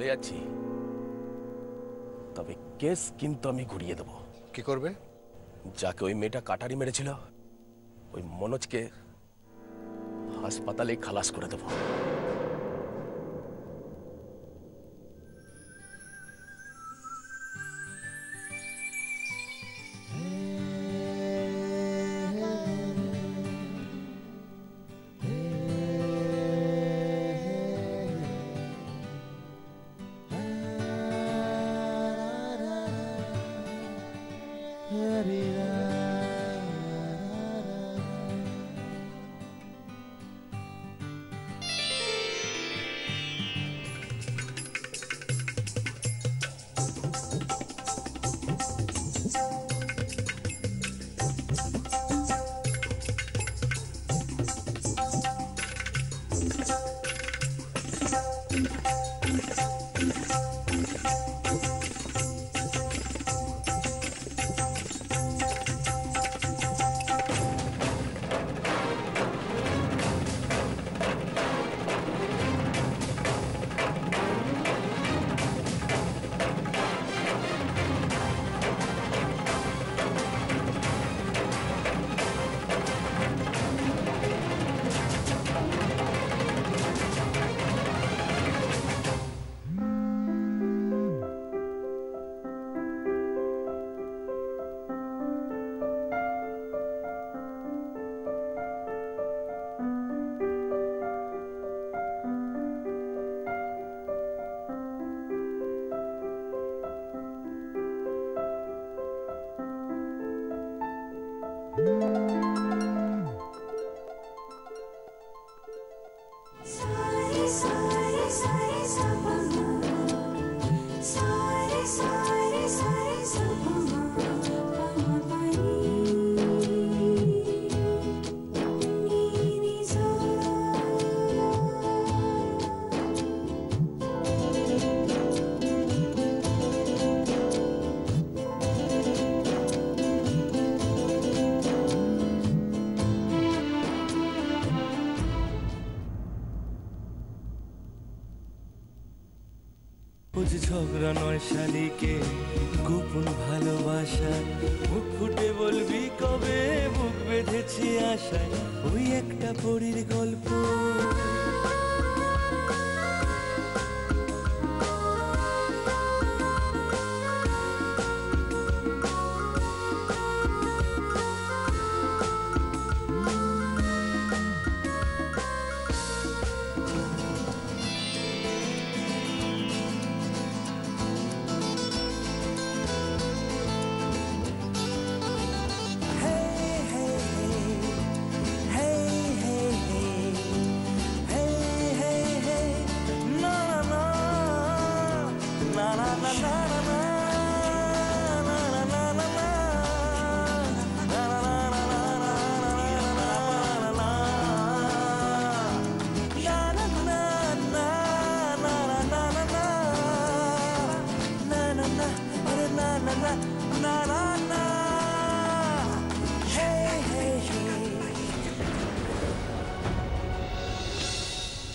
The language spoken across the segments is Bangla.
চলে যাচ্ছি, তবে কেস কিন্তু আমি ঘুরিয়ে দেবো। কি করবে? যাকে ওই মেয়েটা কাটারি মেরেছিল, ওই মনোজকে হাসপাতালে খালাস করে দেবো। ঝগড়া নয় শালিকে গোপন ভালোবাসা, মুখ ফুটে বলবি কবে বুক বেঁধেছি আশায়, ওই একটা পরীর গল্প।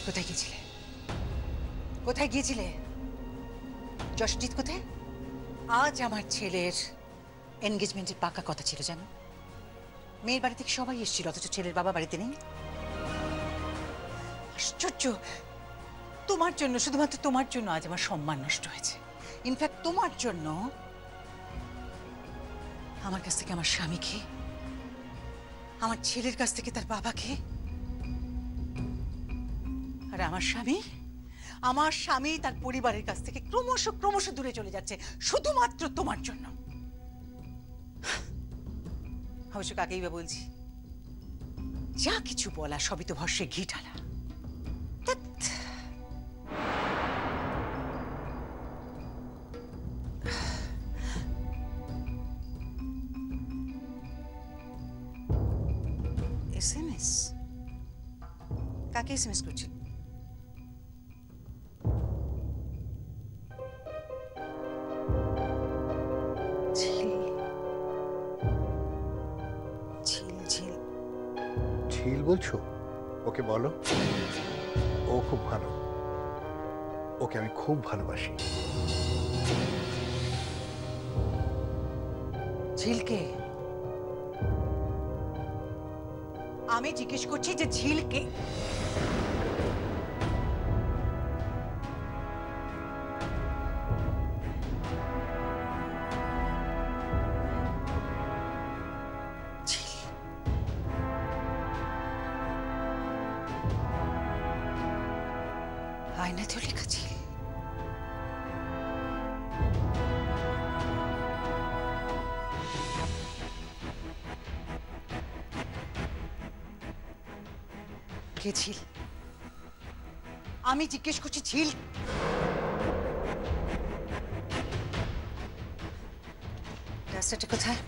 কোথায় গিয়েছিলে? কোথায় গিয়েছিলে? জশজিৎ কোথায়? আজ আমার ছেলের এনগেজমেন্টের পাকা কথা ছিল জানো। মেয়ের বাড়ি থেকে সবাই এসেছিল, অথচ ছেলের বাবা বাড়িতে নেই। আশ্চর্য, তোমার জন্য, শুধুমাত্র তোমার জন্য আজ আমার সম্মান নষ্ট হয়েছে। ইনফ্যাক্ট তোমার জন্য আমার কাছ থেকে আমার স্বামীকে, আমার ছেলের কাছ থেকে তার বাবাকে, আর আমার স্বামী তার পরিবারের কাছ থেকে ক্রমশ দূরে চলে যাচ্ছে শুধুমাত্র তোমার জন্য। অবশ্য কাকেই বা বলছি, যা কিছু বলা সবই তো ভস্যে ঘি ঢালা। এসএমএস? কাকে এসএমএস করছিল? ঝিল বলছো? ওকে বলো ও খুব ভালো, ও ওকে আমি খুব ভালোবাসি। ঝিলকে আমি জিজ্ঞেস করছি যে ঝিলকে আয়নাতেও লেখা ছিল। কে ঝিল? আমি জিজ্ঞেস করছি ঝিল ডাস্টারটা কোথায়?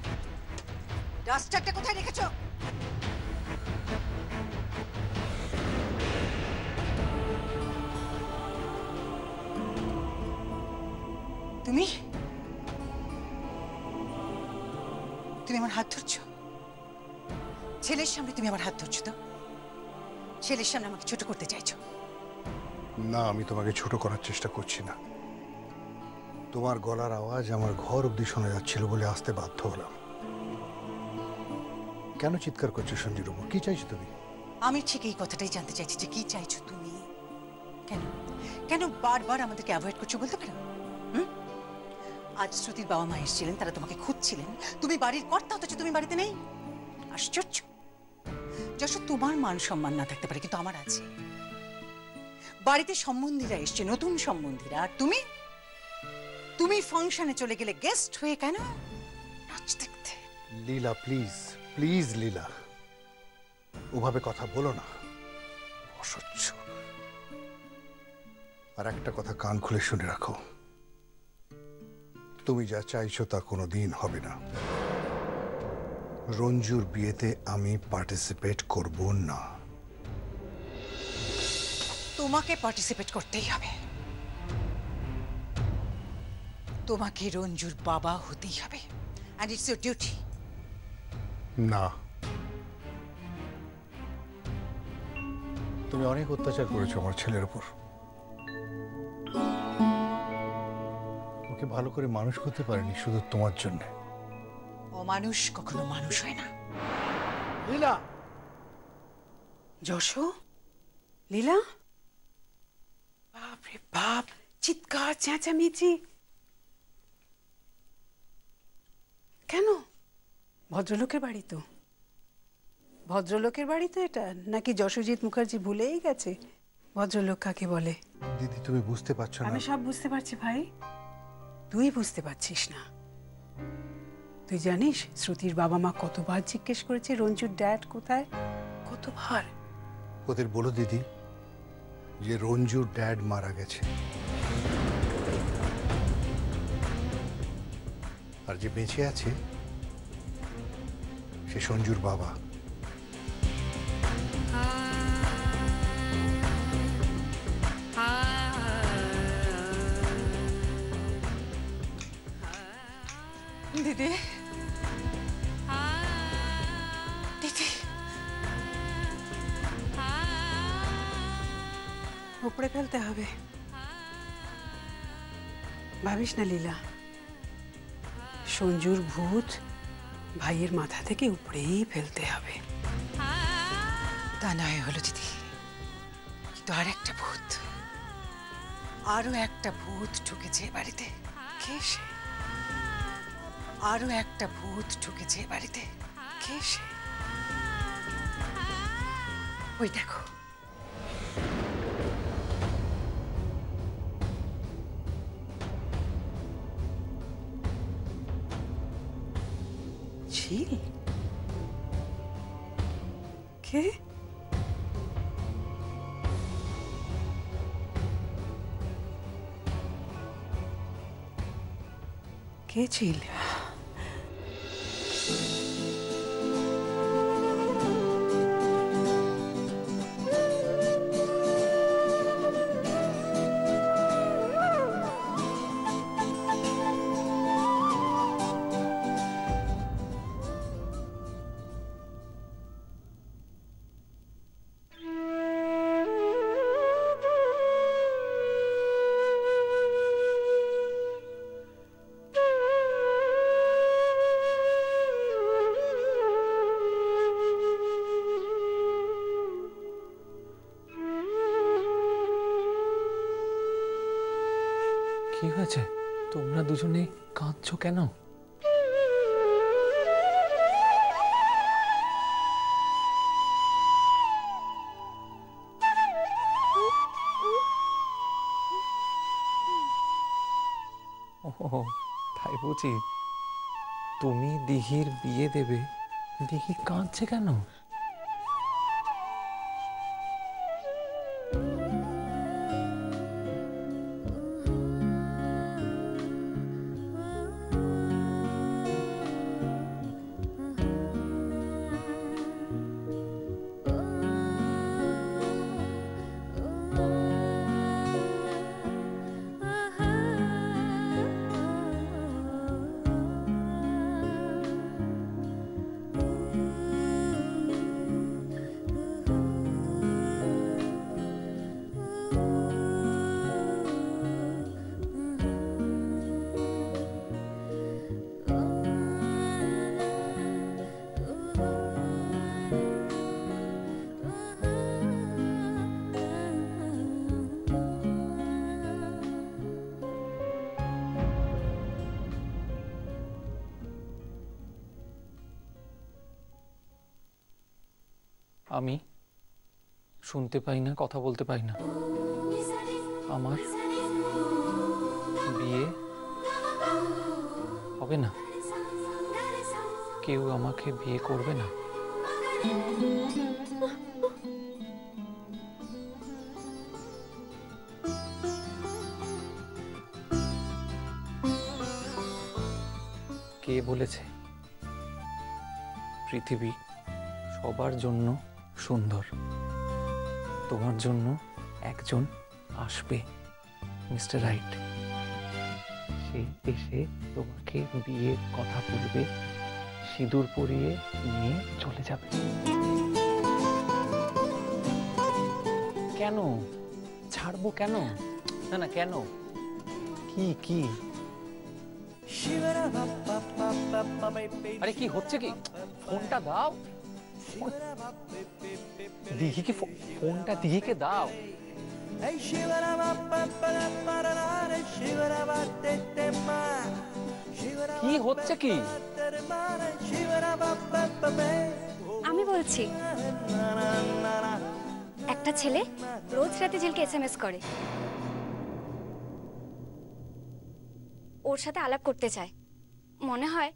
ডাস্টারটা কোথায় রেখেছো? তুমি তুমি আমার হাত ধরছো? ছেলের সামনে তুমি আমার হাত ধরছো তো? ছেলের সামনে আমাকে ছোট করতে চাইছো? না, আমি তোমাকে ছোট করার চেষ্টা করছি না। তোমার গলার আওয়াজ আমার ঘর অব্দি শোনা যাচ্ছিল বলে আসতে বাধ্য হলাম। কেন চিৎকার করছো সঞ্জুর উপর? কি চাইছো তুমি? আমি ঠিক এই কথাটাই জানতে চাইছি যে কি চাইছো তুমি। কেন কেন বারবার আমাদেরকে অ্যাভয়েড করছো বলতে পারো? আজ শ্রুতির বাবা মা এসেছিলেন, তারা তোমাকে খুঁজছিলেন। তুমি বাড়ির কর্তা, অথচ তুমি বাড়িতে নেই। আশ্চর্য। যশোর, তোমার মান সম্মান না থাকতে পারে, কিন্তু আমার আছে। বাড়িতে সম্বন্ধীরা এসছে, নতুন সম্বন্ধীরা, আর তুমি তুমি ফাংশনে চলে গেলে গেস্ট হয়ে। কেন? নাচ দেখতে। লীলা, প্লিজ প্লিজ লীলা, ওভাবে কথা বলো না, অসহ্য। আর একটা কথা কান খুলে শুনে রাখো, তুমি যা চাইছো তা কোনোদিন হবে না। রঞ্জুর বিয়েতে আমি পার্টিসিপেট করব না। তোমাকে পার্টিসিপেট করতেই হবে। তোমাকে রঞ্জুর বাবা হতেই হবে, and it's your duty. না, তুমি অনেক অত্যাচার করেছো আমার ছেলের উপর। ওকে ভালো করে মানুষ করতে পারিনি শুধু তোমার জন্য। অমানুষ কখনো মানুষ হয় না। লীলা! যশো, লীলা, বাপ রে বাপ, চিৎকার চেঁচামেচি কেন? ভদ্রলোকের বাড়ি তো, ভদ্রলোকের বাড়ি তো এটা, নাকি যশোজিৎ মুখার্জি ভুলেই গেছে ভদ্রলোক কাকে বলে? দিদি, তুমি বুঝতে পারছো না? আমি সব বুঝতে পারছি ভাই, তুই বুঝতে পারছিস না। তুই জানিস শ্রুতির বাবা মা কতবার জিজ্ঞেস করেছে রঞ্জুর ড্যাড কোথায়? কতবার? ওদের বলো দিদি যে রঞ্জুর ড্যাড মারা গেছে, আর যে বেঁচে আছে সে সঞ্জুর বাবা। দিদি, দিদি, উপড়ে ফেলতে হবে। ভাবিস না লীলা, সঞ্জুর ভূত ভাইয়ের মাথা থেকে উপড়েই ফেলতে হবে। তা নয় হলো দিদি, কিন্তু আর একটা ভূত, আরো একটা ভূত ঢুকেছে এ বাড়িতে। কে সে? আরো একটা ভূত ঢুকেছে এ বাড়িতে। কে সে? ওই দেখো। ঝিল? কে? কে ঝিল? কি হয়েছে? তোমরা দুজনে কাঁদছো কেন? ও তাই বুঝি? তুমি দিঘির বিয়ে দেবে, দিঘি কাঁদছে কেন? আমি শুনতে পাই না, কথা বলতে পাই না। আমার বিয়ে হবে না, কেউ আমাকে বিয়ে করবে না। কে বলেছে পৃথিবী সবার জন্য সুন্দর? তোমার জন্য একজন আসবে, মিস্টার রাইট। সে এসে তোমাকে বিয়ের কথা বলবে, সিঁদুর পরিয়ে নিয়ে চলে যাবে। কেন ছাড়বো? কেন? না না, কেন? কি কি? আরে কি হচ্ছে কি? ফোনটা দাও দিঘিকে, ফোনটা দিঘিকে দাও। কি হচ্ছে কি? আমি বলছি, একটা ছেলে রোজ রাতে ঝিলকে SMS করে, ওর সাথে আলাপ করতে চায়। মনে হয়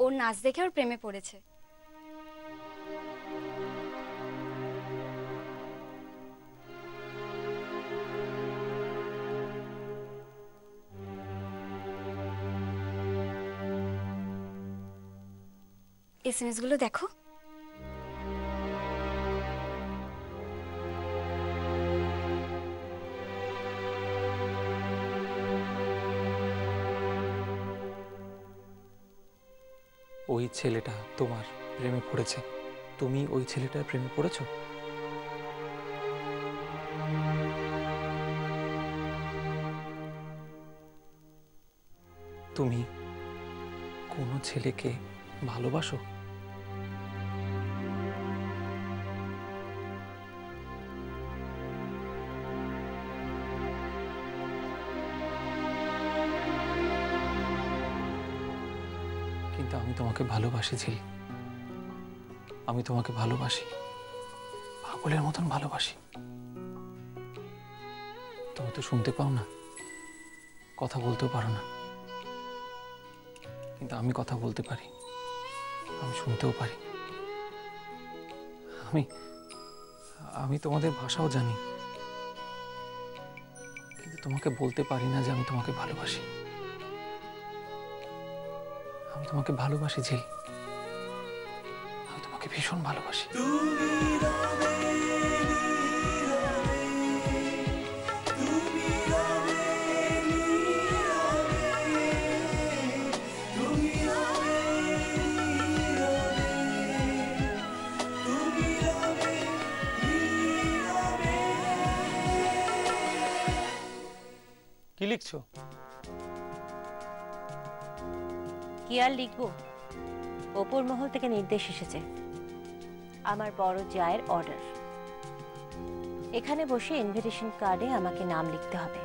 ওর নাচ দেখে ওর প্রেমে পড়েছে। SMS গুলো দেখো। ওই ছেলেটা তোমার প্রেমে পড়েছে, তুমি ওই ছেলেটার প্রেমে পড়েছো? তুমি কোনো ছেলেকে ভালোবাসো? কিন্তু আমি তোমাকে ভালোবাসি ঝিল, আমি তোমাকে ভালোবাসি, পাগলের মতন ভালোবাসি। তুমি তো শুনতে পাও না, কথা বলতেও পারো না, কিন্তু আমি কথা বলতে পারি, আমি শুনতেও পারি। আমি তোমাদের ভাষাও জানি, কিন্তু তোমাকে বলতে পারি না যে আমি তোমাকে ভালোবাসি। আমি তোমাকে ভালোবাসি ঝিল, আমি তোমাকে ভীষণ ভালোবাসি। কি লিখছো? কি আর লিখবো, ওপর মহল থেকে নির্দেশ এসেছে, আমার বড় জায়ের অর্ডার। এখানে বসে ইনভিটেশন কার্ডে আমাকে নাম লিখতে হবে।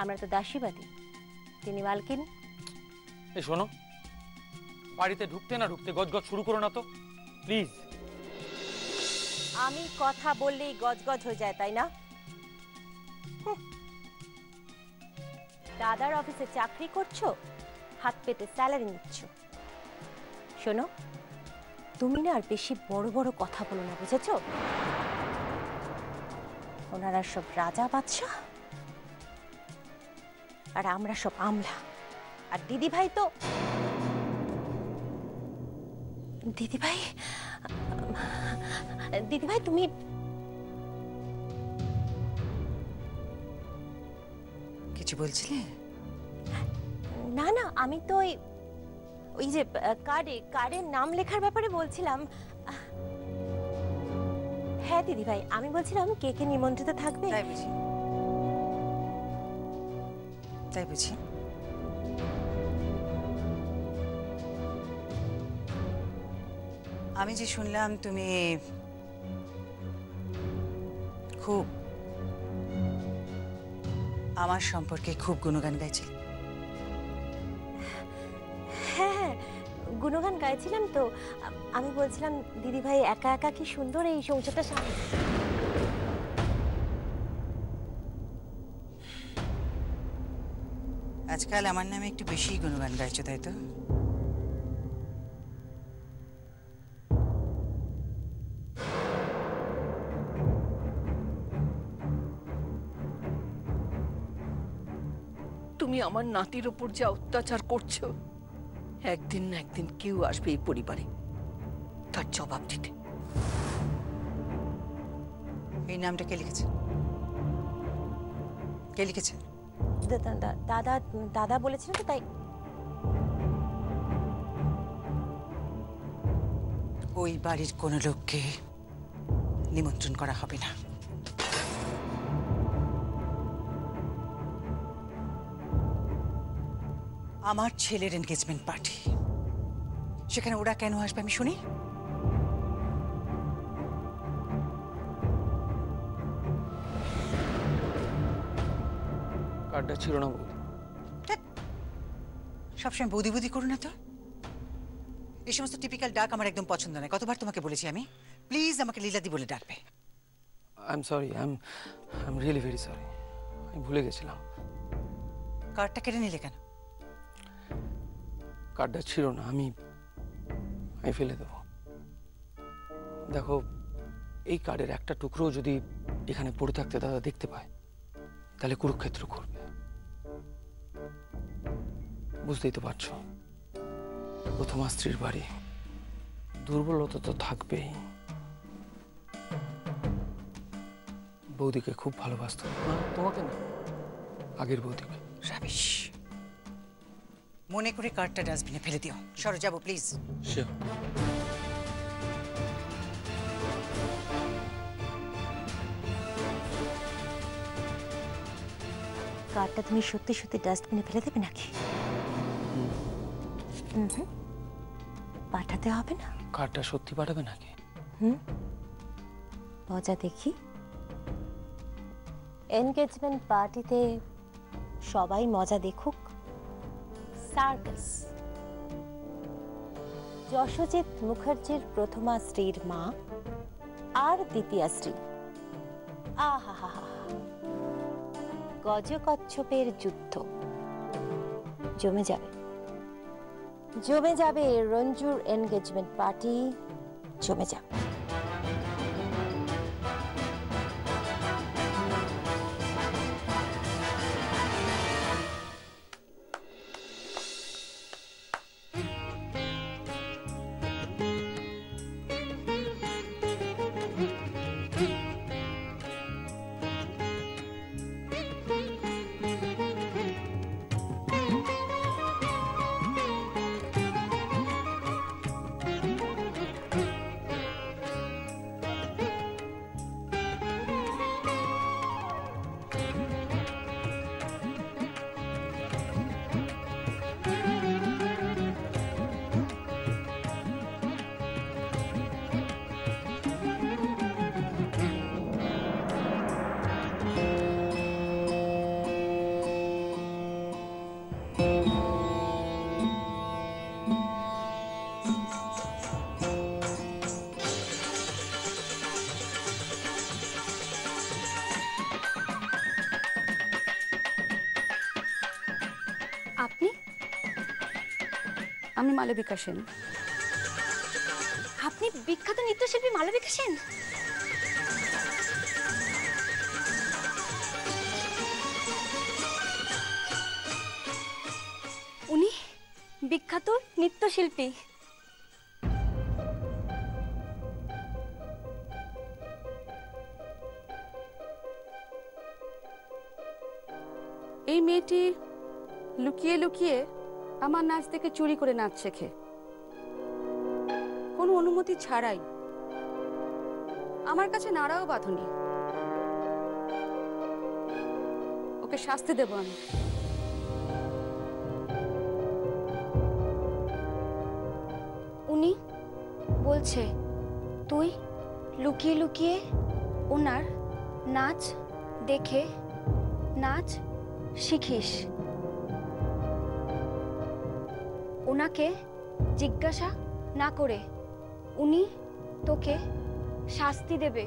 আমরা তো দাসীবাদী, তিনি মালকিন। এই শোনো, বাড়িতে ঢুকতে না ঢুকতে গজগজ শুরু করো না তো প্লিজ। আমি কথা বললেই গজগজ হয়ে যায়, তাই না? দাদার অফিসে চাকরি করছো, হাত পেতে স্যালারি নিচ্ছ। শোনো, তুমি না আর বেশি বড় বড় কথা বলো না, বুঝেছো? ওনারা সব রাজা বাদশা আর আমরা সব আমলা। আর দিদিভাই তো দিদিভাই দিদিভাই তুমি কিছু বলছিলে? না না, আমি তো ওই যে কার্ডের নাম লেখার ব্যাপারে বলছিলাম। হ্যাঁ দিদিভাই, আমি বলছিলাম কে কে নিমন্ত্রিত থাকবে। তাই বুঝি? আমি যে শুনলাম তুমি খুব আমার সম্পর্কে খুব গুণগান গাইছিলে। হ্যাঁ, গুণগান গাইছিলাম তো। আমি বলছিলাম দিদিভাই একা একা কি সুন্দর এই সংসারটা সামনে। আজকাল আমার নামে একটু বেশি গুণগান গাইছো, তাই তো? তুমি আমার নাতির ওপর যা অত্যাচার করছো, একদিন না একদিন কেউ আসবে এই পরিবারে তার জবাব দিতে। এই নামটা কে লিখেছে? কে লিখেছে? দাদা দাদা বলেছিলেন তো, তাই। ওই বাড়ির কোনো লোককে নিমন্ত্রণ করা হবে না। আমার ছেলের এনগেজমেন্ট পার্টি, সেখানে ওরা কেন আসবে আমি শুনি? কার্ডটা ছিল না বৌদি। সবসময় বৌদি বৌদি করো না তো। এই সমস্ত টিপিক্যাল ডাক আমার একদম পছন্দ নয়। কতবার তোমাকে বলেছি আমি, প্লিজ আমাকে লীলাদি বলে ডাকবে। I am sorry, I am really very sorry. আমি ভুলে গেছিলাম। কার্ডটা কেটে নিলে কেন? কার্ডটা ছিল না, আমি ফেলে দেবো। দেখো, এই কার্ডের একটা টুকরো যদি এখানে পড়ে থাকতে দাদা দেখতে পায়, তাহলে কুরুক্ষেত্র করবে। বুঝতেই তো পারছো, প্রথমা স্ত্রীর বাড়ি, দুর্বলতা তো থাকবেই। বৌদিকে খুব ভালোবাসত। না তোমাকে না, আগের বৌদিকে। রাবিশ। মনে করে কার্ডটা ডাস্টবিনে ফেলে দিও। সরো, যাবো প্লিজ। শিওর। কার্ডটা তুমি সত্যি সত্যি ডাস্টবিনে ফেলে দেবে নাকি? পাঠাতে হবে না? কার্ডটা সত্যি পাঠাবে নাকি? মজা দেখি। এনগেজমেন্ট পার্টিতে সবাই মজা দেখুক। সার্কাস। যশোজিৎ মুখার্জির প্রথমা স্ত্রীর মা আর দ্বিতীয় স্ত্রী। আহা, গজকচ্ছপের যুদ্ধ জমে যাবে। রঞ্জুর এনগেজমেন্ট পার্টি জমে যাবে। আমি মালবিকা সেন। আপনি বিখ্যাত নৃত্যশিল্পী মালবিকা সেন? উনি বিখ্যাত নৃত্যশিল্পী? এই মেয়েটি লুকিয়ে লুকিয়ে আমার নাচ দেখে চুরি করে নাচ শেখে, কোনো অনুমতি ছাড়াই। আমার কাছে নাড়াও বাঁধুনি। ওকে শাস্তি দেব আমি। উনি বলছে তুই লুকিয়ে লুকিয়ে ওনার নাচ দেখে নাচ শিখিস। ওনাকে জিজ্ঞাসা না করে উনি তোকে শাস্তি দেবে।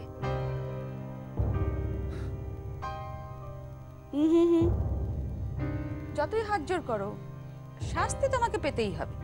যতই হাত জোর করো, শাস্তি তোমাকে পেতেই হবে।